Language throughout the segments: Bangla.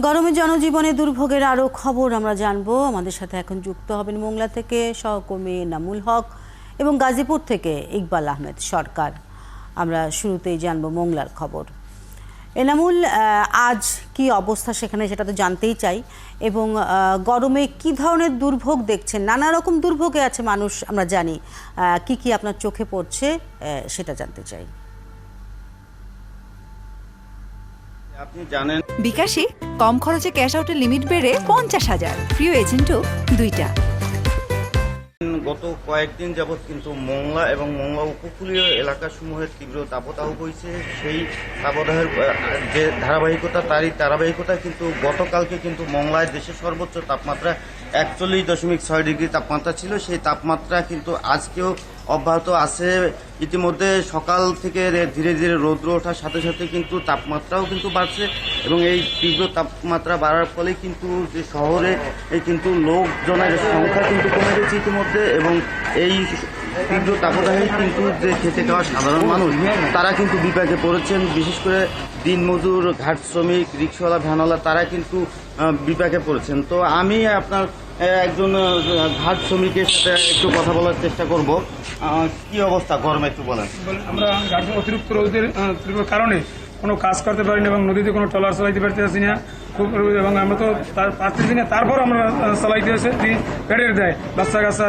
গরমে জনজীবনে দুর্ভোগের আরও খবর আমরা জানবো। আমাদের সাথে এখন যুক্ত হবেন মোংলা থেকে সহকর্মী এনামুল হক এবং গাজীপুর থেকে ইকবাল আহমেদ সরকার। আমরা শুরুতেই জানবো মোংলার খবর। এনামুল, আজ কি অবস্থা সেখানে সেটা তো জানতেই চাই, এবং গরমে কি ধরনের দুর্ভোগ দেখছেন? নানা রকম দুর্ভোগে আছে মানুষ, আমরা জানি। কি কি আপনার চোখে পড়ছে সেটা জানতে চাই। আপনি জানেন বিকাশে কম খরচে ক্যাশ আউটের লিমিট বেড়ে 50,000, প্রিয় এজেন্টও 2টা। গত কয়েকদিন যাবৎ কিন্তু মোংলা এবং মোংলা উপকূলীয় এলাকাসমূহের তীব্র দাবদাহ বইছে। সেই দাবদাহের যে ধারাবাহিকতা কিন্তু গতকালকে কিন্তু মোংলায় দেশের সর্বোচ্চ তাপমাত্রা 41.6 ডিগ্রি তাপমাত্রা ছিল। সেই তাপমাত্রা কিন্তু আজকেও অব্যাহত আছে। ইতিমধ্যে সকাল থেকে ধীরে ধীরে রৌদ্র ওঠার সাথে সাথে কিন্তু তাপমাত্রাও কিন্তু বাড়ছে, এবং এই তীব্র তাপমাত্রা বাড়ার ফলে কিন্তু যে শহরে কিন্তু লোকজনের সংখ্যা কিন্তু কমে গেছে ইতিমধ্যে, এবং এই তীব্র তাপদাহে কিন্তু যে খেটে খাওয়া সাধারণ মানুষ তারা কিন্তু বিপাকে পড়েছেন। বিশেষ করে দিনমজুর, ঘাট শ্রমিক, রিক্সাওয়ালা, ভ্যানওয়ালা তারা কিন্তু বিপাকে পড়েছেন। তো আমি আপনার একজন ঘাট শ্রমিকের সাথে একটু কথা বলার চেষ্টা করব। কি অবস্থা গরমে একটু বলেন। আমরা ঘাটে অতিরিক্ত রোদের কারণে কোনো কাজ করতে পারিনি, এবং নদীতে কোনো ট্রলার চালাইতে পারতেছি না খুব, এবং আমরা তো পারতেছি না। তারপর আমরা চালাইতে এসে পেটের দেয় বাচ্চা কাচ্চা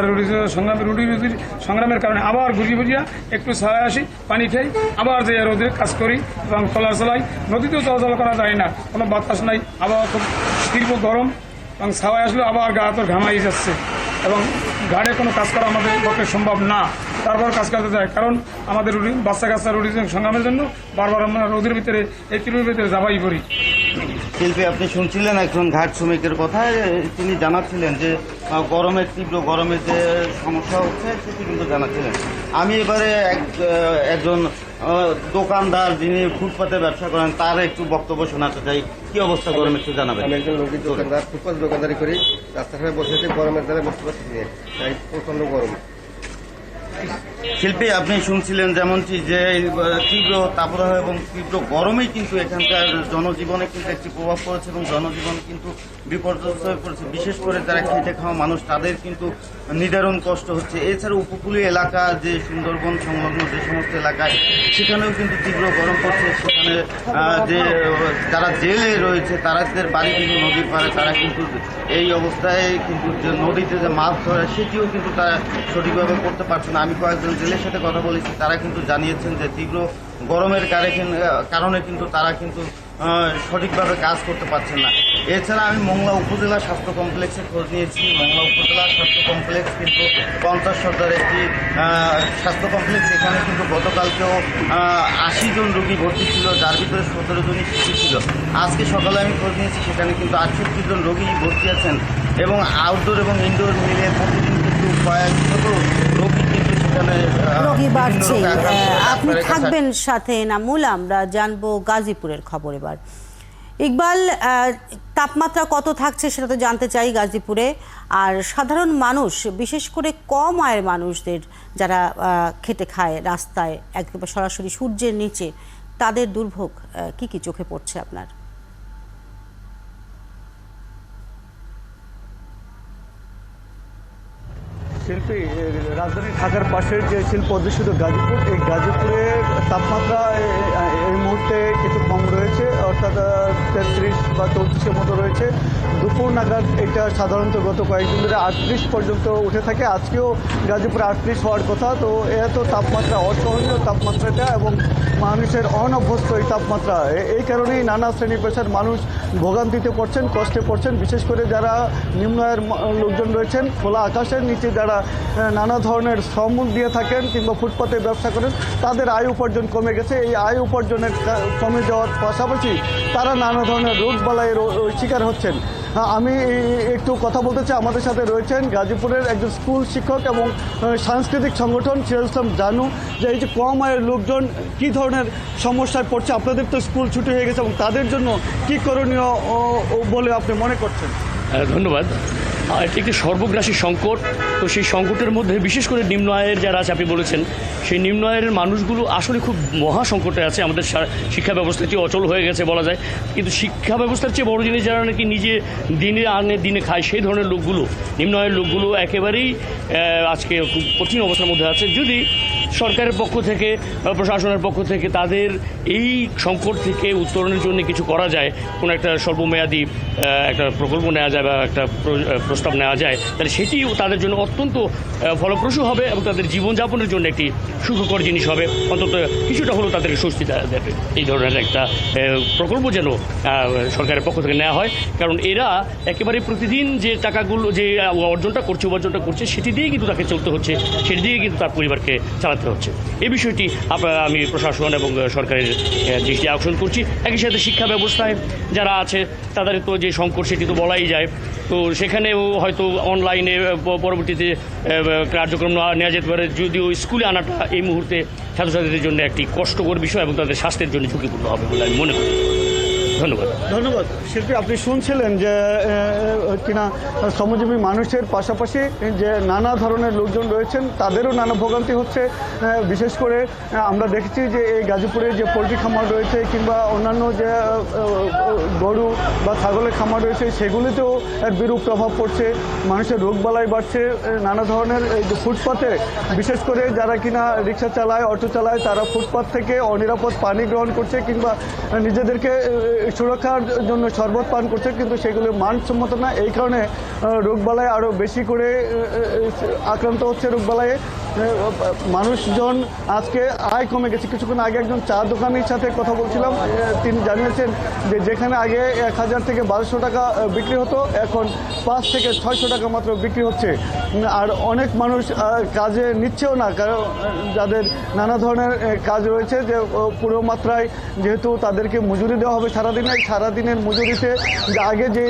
রুটির সংগ্রামের কারণে আবার ঘুরিয়ে একটু ছায়া আসি, পানি খাই, আবার যে রোদে কাজ করি এবং ট্রলার চালাই। নদীতেও চলাচল করা যায় না, কোনো বাতাস নাই, আবহাওয়া খুব তীব্র গরম, এবং ছায়া আসলে আবার গা তো ঘামাই যাচ্ছে, এবং ঘাটে কোনো কাজ করা আমাদের পক্ষে সম্ভব না। তারপর কাজ করতে যায়, কারণ আমাদের বাচ্চা কাচ্চা রুটির সংগ্রামের জন্য বারবার আমরা রোদের ভিতরে, এই তীব্র ভিতরে যাবাই করি। শিল্পী, আপনি শুনছিলেন একজন ঘাট শ্রমিকের কথা। তিনি জানাচ্ছিলেন যে তীব্র গরমে যে সমস্যা হচ্ছে সেটি কিন্তু জানাচ্ছিলেন। আমি এবারে একজন দোকানদার যিনি ফুটপাতে ব্যবসা করেন তার একটু বক্তব্য শোনাতে চাই। কি অবস্থা গরমে একটু জানাবেন। আমি একজন রোগীর দোকানদার, ফুটপাতে দোকানদারি করি। রাস্তাঘাটে বসেছি, গরমের দ্বারা বসতে পারছি না, তাই প্রচন্ড গরম। শিল্পী, আপনি শুনছিলেন যেমনটি যে তীব্র তাপদাহ এবং তীব্র গরমেই কিন্তু এখানকার জনজীবনে কিন্তু একটি প্রভাব পড়েছে, এবং জনজীবন কিন্তু বিপর্যস্ত হয়ে পড়েছে। বিশেষ করে যারা খেটে খাওয়া মানুষ তাদের কিন্তু নিদারুণ কষ্ট হচ্ছে। এছাড়া উপকূলীয় এলাকা, যে সুন্দরবন সংলগ্ন যে সমস্ত এলাকায়, সেখানেও কিন্তু তীব্র গরম পড়ছে। সেখানে যে যারা জেলে রয়েছে তাদের বাড়ি কিন্তু নদীর পাড়ে, তারা কিন্তু এই অবস্থায় কিন্তু যে নদীতে যে মাছ ধরে সেটিও কিন্তু তারা সঠিকভাবে করতে পারছে না। আমি কয়েকজন জেলের সাথে কথা বলেছি, তারা কিন্তু জানিয়েছেন যে তীব্র গরমের কারণে কিন্তু তারা কিন্তু সঠিকভাবে কাজ করতে পারছেন না। এছাড়া আমি মোংলা উপজেলা স্বাস্থ্য কমপ্লেক্সে খোঁজ নিয়েছি। মোংলা উপজেলা স্বাস্থ্য কমপ্লেক্স কিন্তু 50 শয্যার একটি স্বাস্থ্য কমপ্লেক্স। এখানে কিন্তু গতকালকেও 80 জন রোগী ভর্তি ছিল, যার ভিতরে 17 জনই শিশু ছিল। আজকে সকালে আমি খোঁজ নিয়েছি, সেখানে কিন্তু 68 জন রোগী ভর্তি আছেন, এবং আউটডোর এবং ইনডোর মিলিয়ে প্রতিদিন কিন্তু কয়েকশত রোগী কিন্তু রোগী বাড়ছে। আপনি থাকবেন সাথে এনামুল। আমরা জানবো গাজীপুরের খবর এবার। ইকবাল, তাপমাত্রা কত থাকছে সেটা তো জানতে চাই গাজীপুরে। আর সাধারণ মানুষ, বিশেষ করে কম আয়ের মানুষদের যারা খেটে খায় রাস্তায় একেবারে সরাসরি সূর্যের নিচে, তাদের দুর্ভোগ কি কি চোখে পড়ছে আপনার? শিল্পী, রাজধানী ঢাকার পাশের যে শিল্প অধ্যুষিত গাজীপুর, এই গাজীপুরের তাপমাত্রা এই মুহূর্তে কিছু কম রয়েছে, অর্থাৎ 33 বা 34-এর মতো রয়েছে। দুপুর নাগাদ এটা সাধারণত গত কয়েকদিন ধরে 38 পর্যন্ত উঠে থাকে। আজকেও গাজীপুরে 38 হওয়ার কথা। তো এত তাপমাত্রা, অসহনীয় তাপমাত্রাটা, এবং মানুষের অনভ্যস্ত এই তাপমাত্রা, এই কারণেই নানা শ্রেণী পেশার মানুষ ভোগান্তিতে পড়ছেন, কষ্টে পড়ছেন। বিশেষ করে যারা নিম্ন আয়ের লোকজন রয়েছেন, খোলা আকাশের নিচে যারা নানা ধরনের শ্রম দিয়ে থাকেন কিংবা ফুটপাতে ব্যবসা করেন, তাদের আয় উপার্জন কমে গেছে। এই আয় উপার্জনের কমে যাওয়ার পাশাপাশি তারা নানা ধরনের রোগবালাইয়ের শিকার হচ্ছেন। আমি একটু কথা বলতে চাই। আমাদের সাথে রয়েছেন গাজীপুরের একজন স্কুল শিক্ষক এবং সাংস্কৃতিক সংগঠন সিরাজুল ইসলাম জানু, যে এই যে কম আয়ের লোকজন কী ধরনের সমস্যায় পড়ছে। আপনাদের তো স্কুল ছুটি হয়ে গেছে, এবং তাদের জন্য কী করণীয় বলে আপনি মনে করছেন? ধন্যবাদ। এটি একটি সর্বগ্রাসী সংকট। তো সেই সংকটের মধ্যে বিশেষ করে নিম্ন আয়ের যারা আছে, আপনি বলেছেন সেই নিম্ন আয়ের মানুষগুলো আসলে খুব মহা সংকটে আছে। আমাদের শিক্ষা ব্যবস্থাটি অচল হয়ে গেছে বলা যায়, কিন্তু শিক্ষা ব্যবস্থার চেয়ে বড় জিনিস যারা নাকি নিজে দিনে আনে দিনে খায় সেই ধরনের লোকগুলো, নিম্ন আয়ের লোকগুলো একেবারেই আজকে খুব কঠিন অবস্থার মধ্যে আছে। যদি সরকারের পক্ষ থেকে বা প্রশাসনের পক্ষ থেকে তাদের এই সংকট থেকে উত্তরণের জন্য কিছু করা যায়, কোনো একটা স্বল্পমেয়াদী একটা প্রকল্প নেওয়া যায় বা একটা প্রস্তাব নেওয়া যায়, তাহলে সেটি তাদের জন্য অত্যন্ত ফলপ্রসূ হবে এবং তাদের জীবনযাপনের জন্য একটি সুখকর জিনিস হবে। অন্তত কিছুটা হলেও তাদেরকে স্বস্তি দেবে। এই ধরনের একটা প্রকল্প যেন সরকারের পক্ষ থেকে নেওয়া হয়, কারণ এরা একেবারে প্রতিদিন যে টাকাগুলো যে উপার্জনটা করছে সেটি দিয়েই কিন্তু তাকে চলতে হচ্ছে, সেটি দিয়ে কিন্তু তার পরিবারকে চালাতে হচ্ছে। এই বিষয়টি আমি প্রশাসন এবং সরকারের দৃষ্টি আকর্ষণ করছি। একই সাথে শিক্ষা ব্যবস্থায় যারা আছে তাদের তো যে সংকট সেটি তো বলাই যায়। তো সেখানেও হয়তো অনলাইনে পরবর্তীতে কার্যক্রম নেওয়া যেতে পারে, যদিও স্কুলে আনাটা এই মুহূর্তে ছাত্রছাত্রীদের জন্য একটি কষ্টকর বিষয় এবং তাদের স্বাস্থ্যের জন্য ঝুঁকিপূর্ণ হবে বলে আমি মনে করি। ধন্যবাদ শিল্পী। আপনি শুনছিলেন যে কিনা শ্রমজীবী মানুষের পাশাপাশি যে নানা ধরনের লোকজন রয়েছেন তাদেরও নানা ভোগান্তি হচ্ছে। বিশেষ করে আমরা দেখেছি যে এই গাজীপুরে যে পোলট্রি খামার রয়েছে কিংবা অন্যান্য যে গরু বা ছাগলের খামার রয়েছে সেগুলিতেও এক বিরূপ প্রভাব পড়ছে। মানুষের রোগবালাই বাড়ছে। নানা ধরনের এই যে ফুটপাতে, বিশেষ করে যারা কিনা রিক্সা চালায়, অটো চালায়, তারা ফুটপাত থেকে অনিরাপদ পানি গ্রহণ করছে কিংবা নিজেদেরকে সুরক্ষার জন্য শরবত পান করছে, কিন্তু সেগুলো মানসম্মত না। এই কারণে রোগবালাই আরও বেশি করে আক্রান্ত হচ্ছে রোগবালাইয়ে। মানুষজন আজকে আয় কমে গেছে। কিছুক্ষণ আগে একজন চা দোকানির সাথে কথা বলছিলাম, তিনি জানিয়েছেন যে যেখানে আগে 1000 থেকে 1200 টাকা বিক্রি হতো, এখন 5 থেকে 600 টাকা মাত্র বিক্রি হচ্ছে। আর অনেক মানুষ কাজে নিচ্ছেও না, কারণ যাদের নানা ধরনের কাজ রয়েছে, যে পুরো মাত্রায় যেহেতু তাদেরকে মজুরি দেওয়া হবে সারাদিনের মজুরিতে আগে যে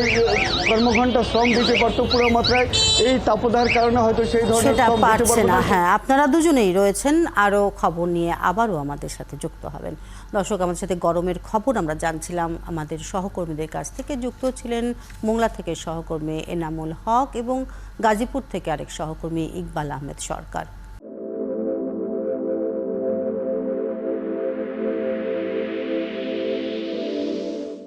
কর্মঘণ্টা শ্রম দিতে পারতো পুরো মাত্রায়, এই তাপদাহের কারণে হয়তো সেই ধরনের শ্রম দিতে পারবে না। হ্যাঁ, আপনারা দুজনেই রয়েছেন, আরও খবর নিয়ে আবারও আমাদের সাথে যুক্ত হবেন। দর্শক, আমাদের সাথে গরমের খবর আমরা জানছিলাম আমাদের সহকর্মীদের কাছ থেকে। যুক্ত ছিলেন মোংলা থেকে সহকর্মী এনামুল হক এবং গাজীপুর থেকে আরেক সহকর্মী ইকবাল আহমেদ সরকার।